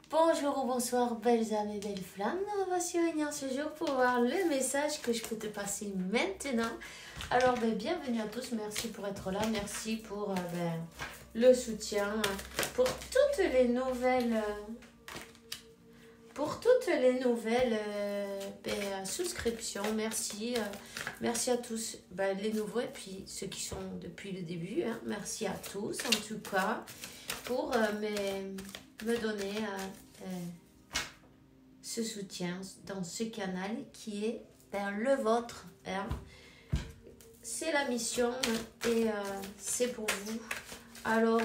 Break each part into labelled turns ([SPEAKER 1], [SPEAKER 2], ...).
[SPEAKER 1] Bonjour ou bonsoir, belles âmes et belles flammes. Nous voici réunis ce jour pour voir le message que je peux te passer maintenant. Alors, bienvenue à tous. Merci pour être là. Merci pour le soutien. Pour toutes les nouvelles... souscriptions. Merci. Merci à tous. Les nouveaux et puis ceux qui sont depuis le début. Merci à tous, en tout cas, pour me donner ce soutien dans ce canal qui est le vôtre. C'est la mission et c'est pour vous. Alors,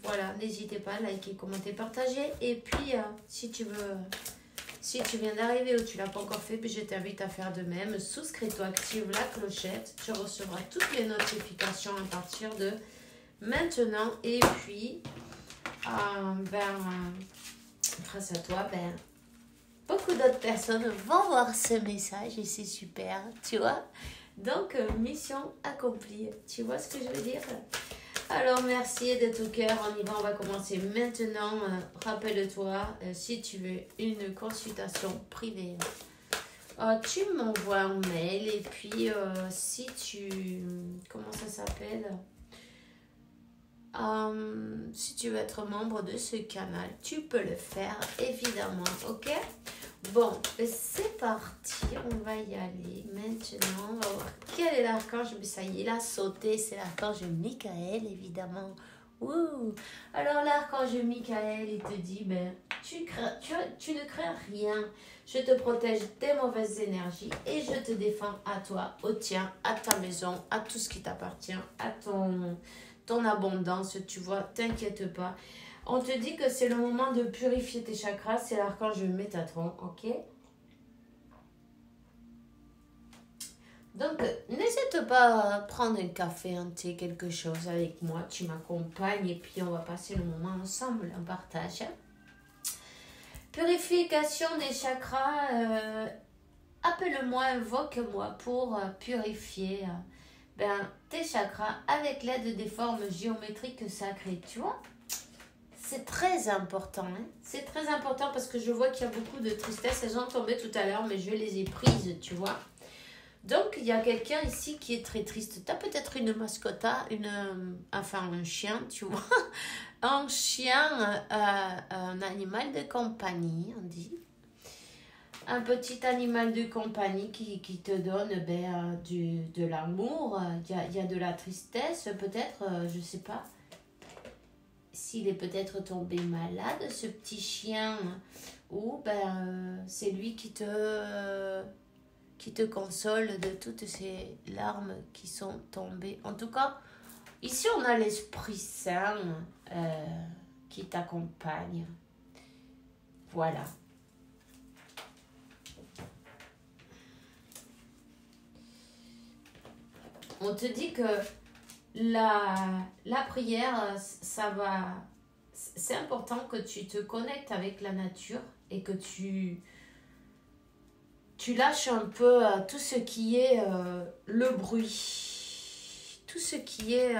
[SPEAKER 1] voilà, n'hésitez pas à liker, commenter, partager. Et puis, si tu viens d'arriver ou tu ne l'as pas encore fait, je t'invite à faire de même. Souscris-toi, active la clochette. Tu recevras toutes les notifications à partir de maintenant. Et puis, grâce à toi, beaucoup d'autres personnes vont voir ce message et c'est super, tu vois. Donc, mission accomplie. Tu vois ce que je veux dire? Alors, merci de tout cœur. On y va, on va commencer maintenant. Rappelle-toi, si tu veux une consultation privée, tu m'envoies un mail. Et puis, si tu... Comment ça s'appelle? Si tu veux être membre de ce canal, tu peux le faire, évidemment, ok? Bon, c'est parti, on va y aller maintenant. Quel est l'archange? Ça y est, il a sauté, c'est l'archange Michael, évidemment. Ouh. Alors, l'archange Michael, il te dit, tu ne crains rien. Je te protège des mauvaises énergies et je te défends à toi, au tien, à ta maison, à tout ce qui t'appartient, à ton abondance, tu vois, t'inquiète pas. On te dit que c'est le moment de purifier tes chakras, c'est l'archange Métatron, ok? Donc, n'hésite pas à prendre un café, un thé, quelque chose avec moi, tu m'accompagnes et puis on va passer le moment ensemble, en partage. Purification des chakras, appelle-moi, invoque-moi pour purifier tes chakras avec l'aide des formes géométriques sacrées, tu vois? C'est très important, c'est très important parce que je vois qu'il y a beaucoup de tristesse. Elles ont tombé tout à l'heure, mais je les ai prises, tu vois. Donc, il y a quelqu'un ici qui est très triste. Tu as peut-être une mascotte, un chien, tu vois. Un chien, un animal de compagnie, on dit. Un petit animal de compagnie qui te donne de l'amour. Il y a de la tristesse, peut-être, je ne sais pas. S'il est peut-être tombé malade, ce petit chien, ou c'est lui qui te console de toutes ces larmes qui sont tombées. En tout cas, ici on a l'Esprit Saint qui t'accompagne. Voilà. On te dit que la prière, c'est important que tu te connectes avec la nature et que tu lâches un peu tout ce qui est le bruit, tout ce qui est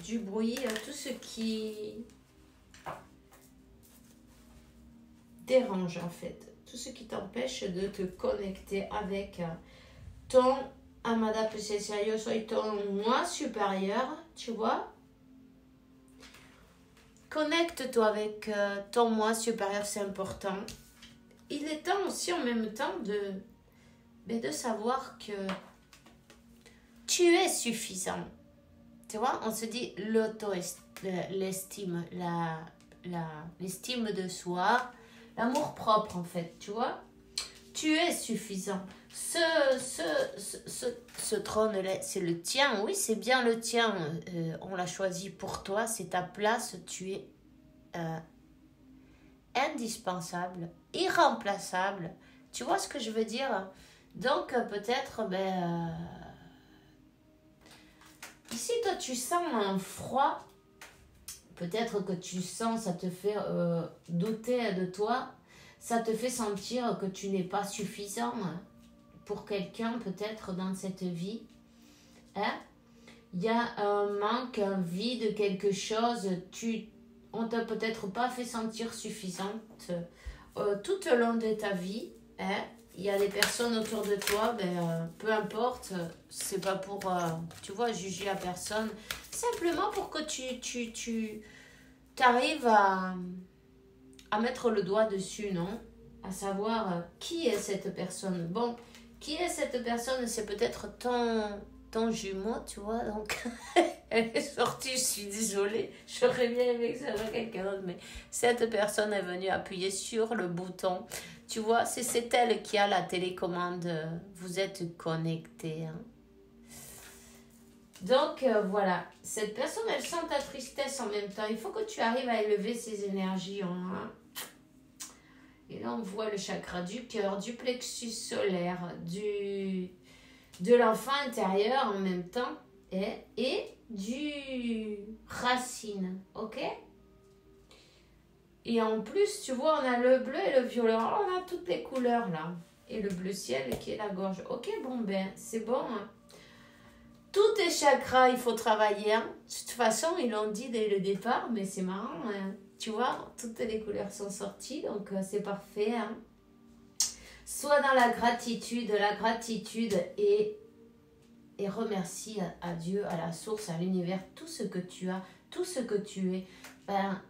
[SPEAKER 1] du bruit, tout ce qui dérange en fait, tout ce qui t'empêche de te connecter avec ton Amada Presencia, yo soy ton moi supérieur, tu vois. Connecte-toi avec ton moi supérieur, c'est important. Il est temps aussi en même temps de savoir que tu es suffisant. Tu vois, on se dit l'estime, l'estime de soi, l'amour propre en fait, tu vois. Tu es suffisant. Ce trône-là, c'est le tien. Oui, c'est bien le tien. On l'a choisi pour toi. C'est ta place. Tu es indispensable, irremplaçable. Tu vois ce que je veux dire? Donc, peut-être, ici, toi, tu sens un froid. Peut-être que tu sens, ça te fait douter de toi. Ça te fait sentir que tu n'es pas suffisant pour quelqu'un, peut-être, dans cette vie. Il y a un manque, un vide, quelque chose. on t'a peut-être pas fait sentir suffisante tout au long de ta vie. Hein. Il y a des personnes autour de toi, peu importe, c'est pas pour, tu vois, juger la personne. Simplement pour que tu arrives à mettre le doigt dessus, non? À savoir qui est cette personne. Bon, qui est cette personne? C'est peut-être ton jumeau, tu vois, donc elle est sortie, je suis désolée, j'aurais bien aimé que ça soit quelqu'un d'autre, mais cette personne est venue appuyer sur le bouton, tu vois, c'est elle qui a la télécommande, vous êtes connectés, hein. Donc voilà, cette personne, elle sent ta tristesse en même temps, il faut que tu arrives à élever ses énergies, hein. Et là on voit le chakra du cœur, du plexus solaire, de l'enfant intérieur en même temps et du racine, ok? Et en plus, tu vois, on a le bleu et le violet, on a toutes les couleurs là. Et le bleu ciel qui est la gorge. Ok, bon ben, c'est bon. Hein. Tous tes chakras, il faut travailler. Hein. De toute façon, ils l'ont dit dès le départ, mais c'est marrant. Hein. Tu vois, toutes les couleurs sont sorties, donc c'est parfait. Hein. Sois dans la gratitude et remercie à Dieu, à la source, à l'univers, tout ce que tu as, tout ce que tu es. Ben,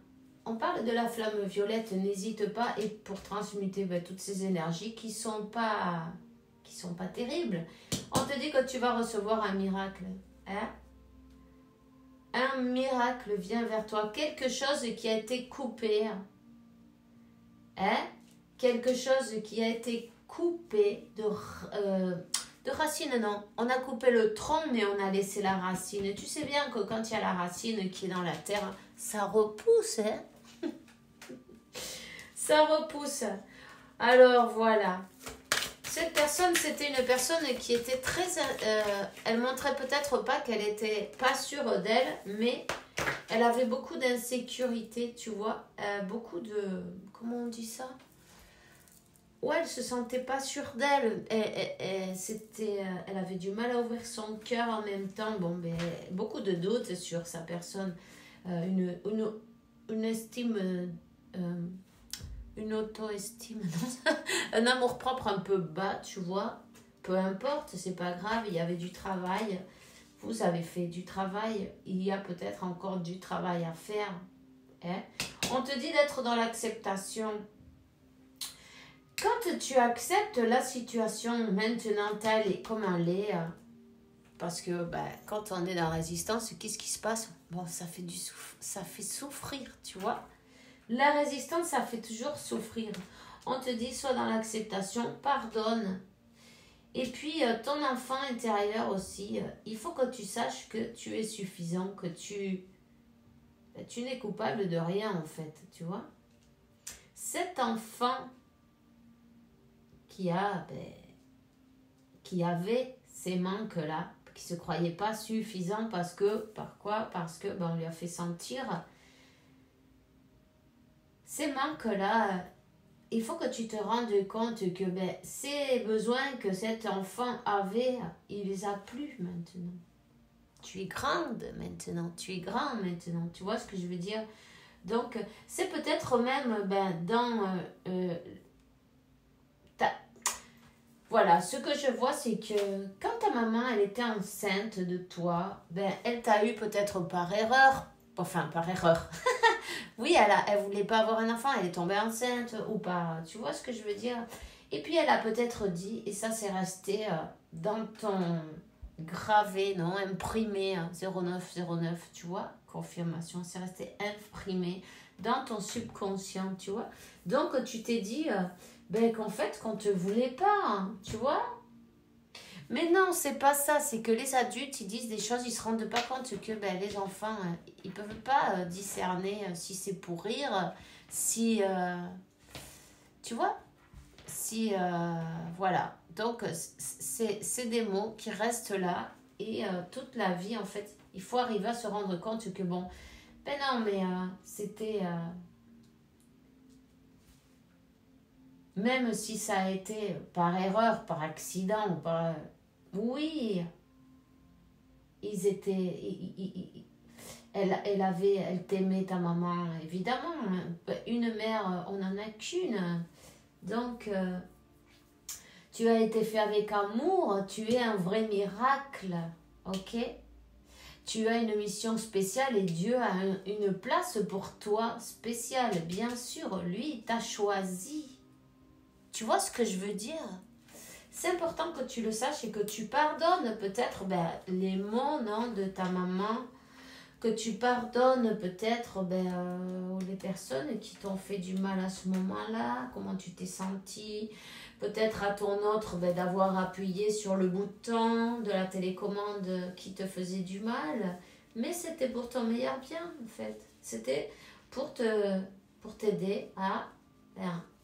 [SPEAKER 1] on parle de la flamme violette, n'hésite pas, et pour transmuter toutes ces énergies qui sont pas terribles. On te dit que tu vas recevoir un miracle. Hein? Un miracle vient vers toi, quelque chose qui a été coupé. Hein? Quelque chose qui a été coupé de racine, non. On a coupé le tronc, mais on a laissé la racine. Tu sais bien que quand il y a la racine qui est dans la terre, ça repousse, hein. Ça repousse. Alors, voilà. Cette personne, c'était une personne qui était très... elle montrait peut-être pas qu'elle était pas sûre d'elle, mais elle avait beaucoup d'insécurité, tu vois. Beaucoup de... Comment on dit ça? Ouais, elle se sentait pas sûre d'elle. Elle avait du mal à ouvrir son cœur en même temps. Bon, beaucoup de doutes sur sa personne. Une estime... une auto-estime, un amour-propre un peu bas, tu vois. Peu importe, c'est pas grave, il y avait du travail. Vous avez fait du travail. Il y a peut-être encore du travail à faire. Hein? On te dit d'être dans l'acceptation. Quand tu acceptes la situation maintenant telle et comme elle est, parce que quand on est dans la résistance, qu'est-ce qui se passe? Bon, ça fait souffrir, tu vois. La résistance, ça fait toujours souffrir. On te dit, sois dans l'acceptation, pardonne. Et puis, ton enfant intérieur aussi, il faut que tu saches que tu es suffisant, que tu n'es coupable de rien, en fait, tu vois. Cet enfant qui avait ces manques-là, qui ne se croyait pas suffisant parce que on lui a fait sentir ces manques-là. Il faut que tu te rendes compte que ces besoins que cet enfant avait, il les a plus maintenant. Tu es grande maintenant, tu es grand maintenant, tu vois ce que je veux dire? Donc, c'est peut-être même dans Voilà, ce que je vois, c'est que quand ta maman, elle était enceinte de toi, elle t'a eu peut-être par erreur. Enfin, par erreur. Oui, elle voulait pas avoir un enfant, elle est tombée enceinte ou pas. Tu vois ce que je veux dire? Et puis, elle a peut-être dit, et ça, c'est resté dans ton gravé, non, imprimé, 0909, tu vois? Confirmation, c'est resté imprimé dans ton subconscient, tu vois? Donc, tu t'es dit... qu'en fait, qu'on te voulait pas, hein, tu vois. Mais non, c'est pas ça. C'est que les adultes, ils disent des choses, ils se rendent pas compte que les enfants, ils peuvent pas discerner si c'est pour rire, si... tu vois. Si... voilà. Donc, c'est des mots qui restent là. Et toute la vie, en fait, il faut arriver à se rendre compte que non, mais c'était... Même si ça a été par erreur, par accident, ou oui, ils étaient... elle t'aimait, ta maman, évidemment. Une mère, on n'en a qu'une. Donc, tu as été fait avec amour, tu es un vrai miracle, ok? Tu as une mission spéciale et Dieu a une place pour toi spéciale. Bien sûr, lui, il t'a choisi. Tu vois ce que je veux dire? C'est important que tu le saches et que tu pardonnes peut-être les mots non, de ta maman, que tu pardonnes peut-être les personnes qui t'ont fait du mal à ce moment-là, comment tu t'es senti, peut-être à ton autre d'avoir appuyé sur le bouton de la télécommande qui te faisait du mal, mais c'était pour ton meilleur bien en fait, c'était pour t'aider à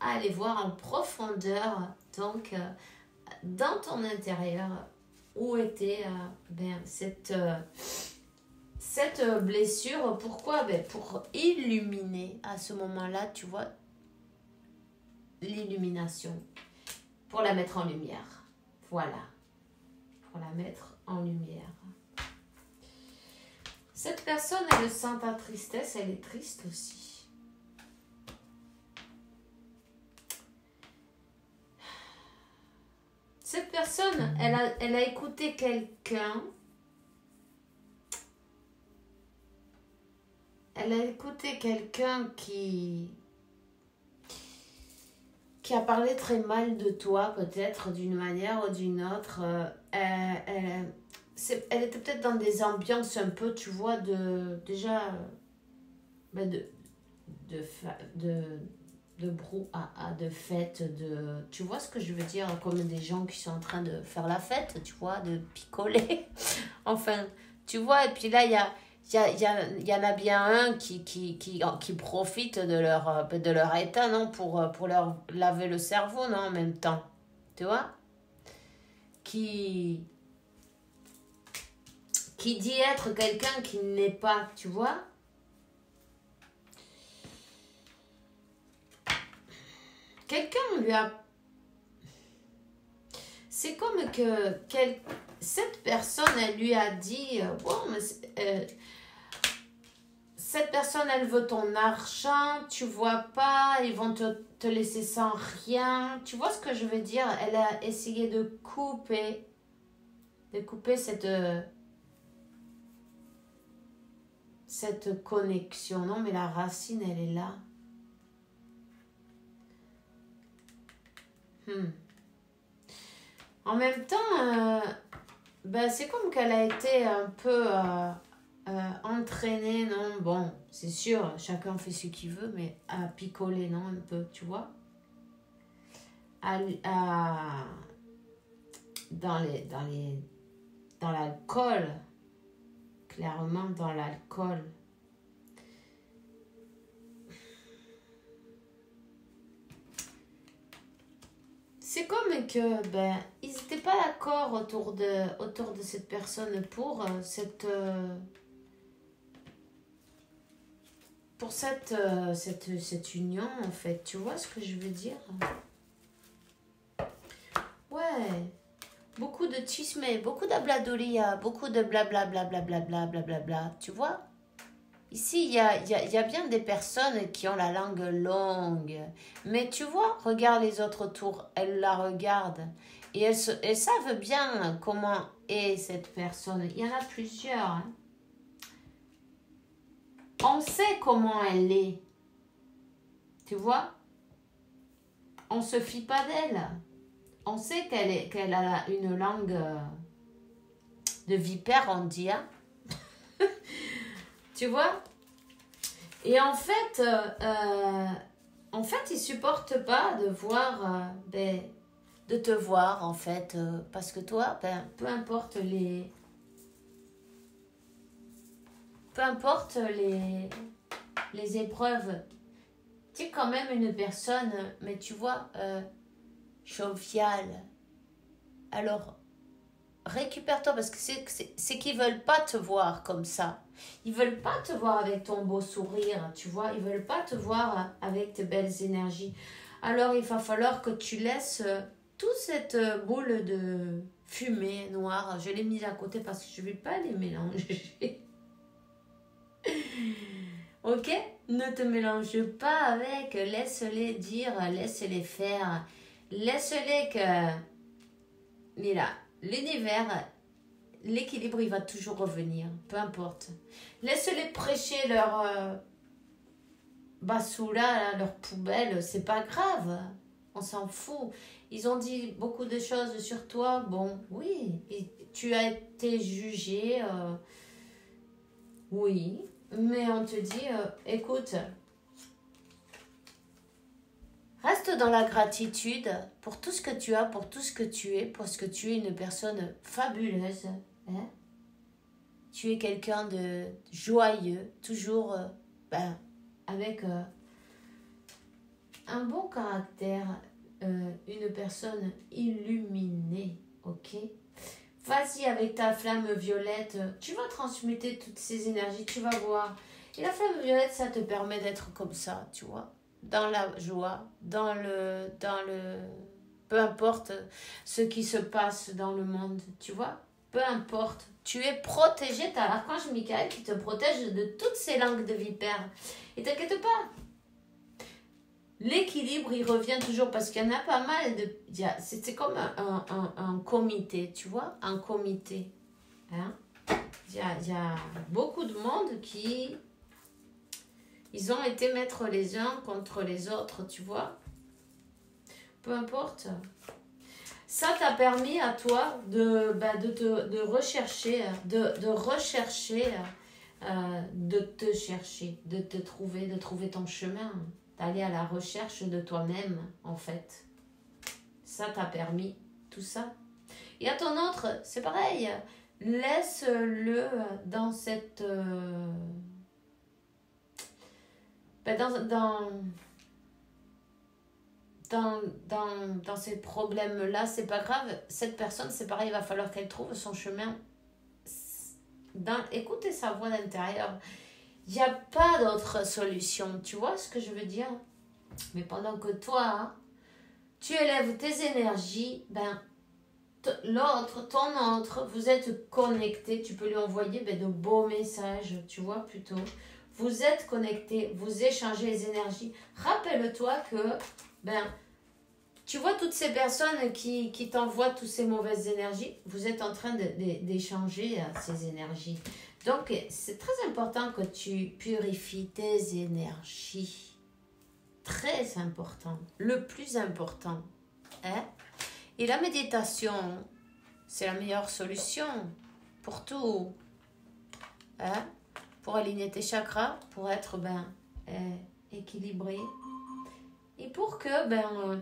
[SPEAKER 1] aller voir en profondeur donc dans ton intérieur où était cette blessure. Pourquoi? Pour illuminer à ce moment-là, tu vois, l'illumination. Pour la mettre en lumière. Voilà. Pour la mettre en lumière. Cette personne, elle sent ta tristesse, elle est triste aussi. Cette personne, elle a écouté quelqu'un. Elle a écouté quelqu'un qui a parlé très mal de toi, peut-être d'une manière ou d'une autre. Elle était peut-être dans des ambiances un peu, tu vois, de brouhaha, de fête, tu vois ce que je veux dire, comme des gens qui sont en train de faire la fête, tu vois, de picoler. Enfin, tu vois, et puis là, il y en a bien un qui profite de leur état, non, pour leur laver le cerveau, non, en même temps. Tu vois? Qui dit être quelqu'un qui n'est pas, tu vois? Quelqu'un lui a... C'est comme que cette personne, elle lui a dit, bon, mais cette personne, elle veut ton argent, tu vois pas, ils vont te laisser sans rien. Tu vois ce que je veux dire? Elle a essayé de couper cette connexion. Non, mais la racine, elle est là. En même temps, c'est comme qu'elle a été un peu entraînée, non? Bon, c'est sûr, chacun fait ce qu'il veut, mais à picoler, non? Un peu, tu vois? Dans l'alcool, clairement dans l'alcool. C'est comme que ils n'étaient pas d'accord autour de cette personne pour cette union, en fait. Tu vois ce que je veux dire? Ouais. Beaucoup de chisme, beaucoup d'habladoria, beaucoup de blablabla, blablabla, blablabla. Tu vois? Ici, il y a bien des personnes qui ont la langue longue. Mais tu vois, regarde les autres autour. Elles la regardent. Et elles savent bien comment est cette personne. Il y en a plusieurs. Hein. On sait comment elle est. Tu vois? On ne se fie pas d'elle. On sait qu'elle a une langue de vipère, on dit. Hein? Tu vois? Et en fait, ils supportent pas de voir, de te voir, en fait. Parce que toi, peu importe les épreuves, tu es quand même une personne, mais tu vois, joviale. Alors, récupère-toi parce que c'est qu'ils veulent pas te voir comme ça. Ils veulent pas te voir avec ton beau sourire, tu vois. Ils veulent pas te voir avec tes belles énergies. Alors, il va falloir que tu laisses toute cette boule de fumée noire. Je l'ai mise à côté parce que je vais pas les mélanger. Ok? Ne te mélange pas avec, laisse-les dire, laisse-les faire, laisse-les que... Mais là, l'univers, l'équilibre, il va toujours revenir, peu importe. Laisse-les prêcher leur bassoula, là, leur poubelle, c'est pas grave, on s'en fout. Ils ont dit beaucoup de choses sur toi, bon, oui, tu as été jugé, oui, mais on te dit, écoute, reste dans la gratitude pour tout ce que tu as, pour tout ce que tu es, parce que tu es une personne fabuleuse. Hein? Tu es quelqu'un de joyeux, toujours avec un bon caractère, une personne illuminée, ok? Vas-y avec ta flamme violette, tu vas transmuter toutes ces énergies, tu vas voir. Et la flamme violette, ça te permet d'être comme ça, tu vois, dans la joie, dans le, peu importe ce qui se passe dans le monde, tu vois, peu importe. Tu es protégé, tu as l'archange Michael qui te protège de toutes ces langues de vipères. Et t'inquiète pas, l'équilibre, il revient toujours parce qu'il y en a pas mal de... C'est comme un comité, tu vois, un comité. Hein? Il y a beaucoup de monde qui... Ils ont été mettre les uns contre les autres, tu vois. Peu importe. Ça t'a permis à toi de rechercher, de te chercher, de te trouver, de trouver ton chemin, d'aller à la recherche de toi-même, en fait. Ça t'a permis tout ça. Et à ton autre, c'est pareil. Laisse-le dans cette... dans ces problèmes-là, c'est pas grave. Cette personne, c'est pareil, il va falloir qu'elle trouve son chemin. Écoutez sa voix d'intérieur. Il n'y a pas d'autre solution. Tu vois ce que je veux dire? Mais pendant que toi, hein, tu élèves tes énergies, l'autre, ton autre, vous êtes connectés. Tu peux lui envoyer de beaux messages, tu vois, plutôt. Vous êtes connectés, vous échangez les énergies. Rappelle-toi que, tu vois toutes ces personnes qui t'envoient toutes ces mauvaises énergies, vous êtes en train d'échanger ces énergies. Donc, c'est très important que tu purifies tes énergies. Très important. Le plus important. Hein? Et la méditation, c'est la meilleure solution pour tout. Hein? Pour aligner tes chakras, pour être équilibré. Et pour que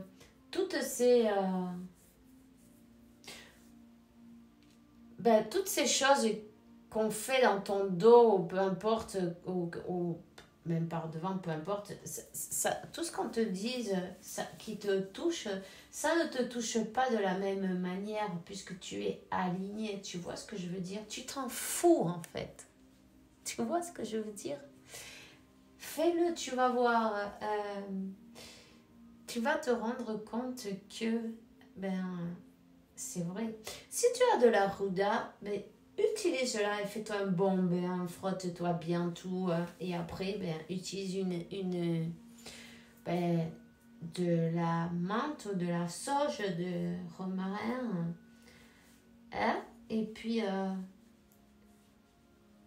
[SPEAKER 1] toutes ces choses qu'on fait dans ton dos, peu importe, ou même par devant, peu importe, tout ce qu'on te dise qui te touche, ça ne te touche pas de la même manière puisque tu es aligné. Tu vois ce que je veux dire? Tu t'en fous en fait. Tu vois ce que je veux dire? Fais-le, tu vas voir. Tu vas te rendre compte que, c'est vrai. Si tu as de la Ruda, utilise-la et fais-toi un bon bain, frotte-toi bien tout. Et après, utilise de la menthe ou de la sauge de romarin. Hein? Et puis...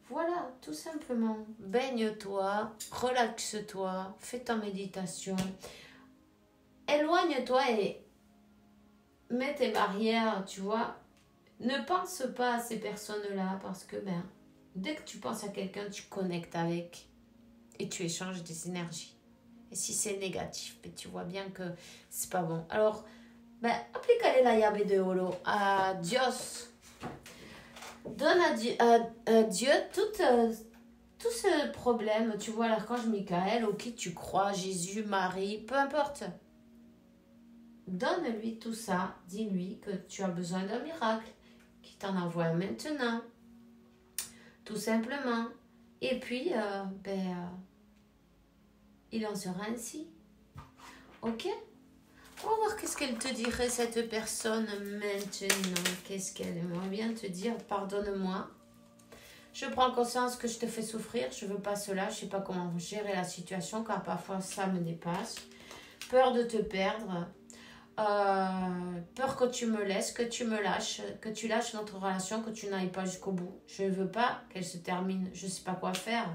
[SPEAKER 1] voilà, tout simplement. Baigne-toi, relaxe-toi, fais ta méditation. Éloigne-toi et mets tes barrières, tu vois. Ne pense pas à ces personnes-là parce que dès que tu penses à quelqu'un, tu connectes avec et tu échanges des énergies. Et si c'est négatif, tu vois bien que c'est pas bon. Alors, applique-les la llave de oro à Dios. Donne à Dieu tout ce problème, tu vois, l'archange Michael, au qui tu crois, Jésus, Marie, peu importe. Donne-lui tout ça, dis-lui que tu as besoin d'un miracle, qu'il t'en envoie maintenant, tout simplement. Et puis, il en sera ainsi. Ok? On va voir qu'est-ce qu'elle te dirait, cette personne, maintenant. Qu'est-ce qu'elle aimerait bien te dire? Pardonne-moi. Je prends conscience que je te fais souffrir, je veux pas cela, je sais pas comment gérer la situation car parfois ça me dépasse. Peur de te perdre, peur que tu me laisses, que tu me lâches, que tu lâches notre relation, que tu n'ailles pas jusqu'au bout. Je ne veux pas qu'elle se termine, je sais pas quoi faire.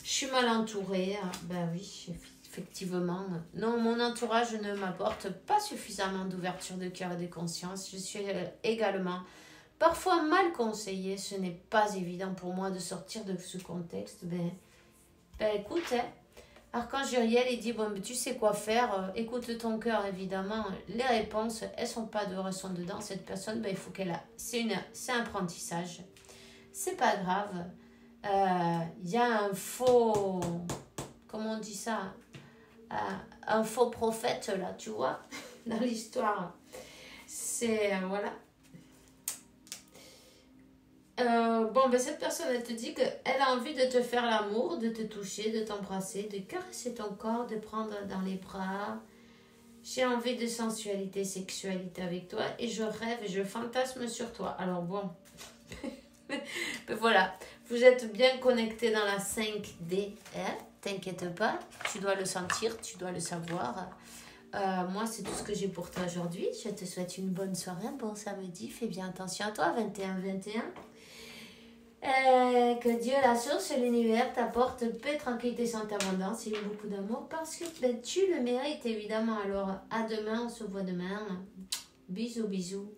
[SPEAKER 1] Je suis mal entourée, ben oui, effectivement. Non, mon entourage ne m'apporte pas suffisamment d'ouverture de cœur et de conscience. Je suis également parfois mal conseillée. Ce n'est pas évident pour moi de sortir de ce contexte. Ben écoute, hein, Archange Uriel, il dit, bon, mais tu sais quoi faire, écoute ton cœur, évidemment. Les réponses, elles sont pas dehors, elles sont dedans. Cette personne, ben, il faut qu'elle a... C'est un apprentissage. C'est pas grave. Il y a un faux... Comment on dit ça? Un faux prophète, là, tu vois, dans l'histoire. C'est... voilà. Bon, ben cette personne, elle te dit qu'elle a envie de te faire l'amour, de te toucher, de t'embrasser, de caresser ton corps, de prendre dans les bras. J'ai envie de sensualité, sexualité avec toi et je rêve et je fantasme sur toi. Alors bon, ben voilà, vous êtes bien connectés dans la 5D, hein? T'inquiète pas, tu dois le sentir, tu dois le savoir. Moi, c'est tout ce que j'ai pour toi aujourd'hui. Je te souhaite une bonne soirée, un bon samedi. Fais bien attention à toi, 21-21. Que Dieu, la source et l'univers t'apporte paix, tranquillité, santé, abondance et beaucoup d'amour parce que ben, tu le mérites évidemment. Alors, à demain, on se voit demain. Bisous, bisous.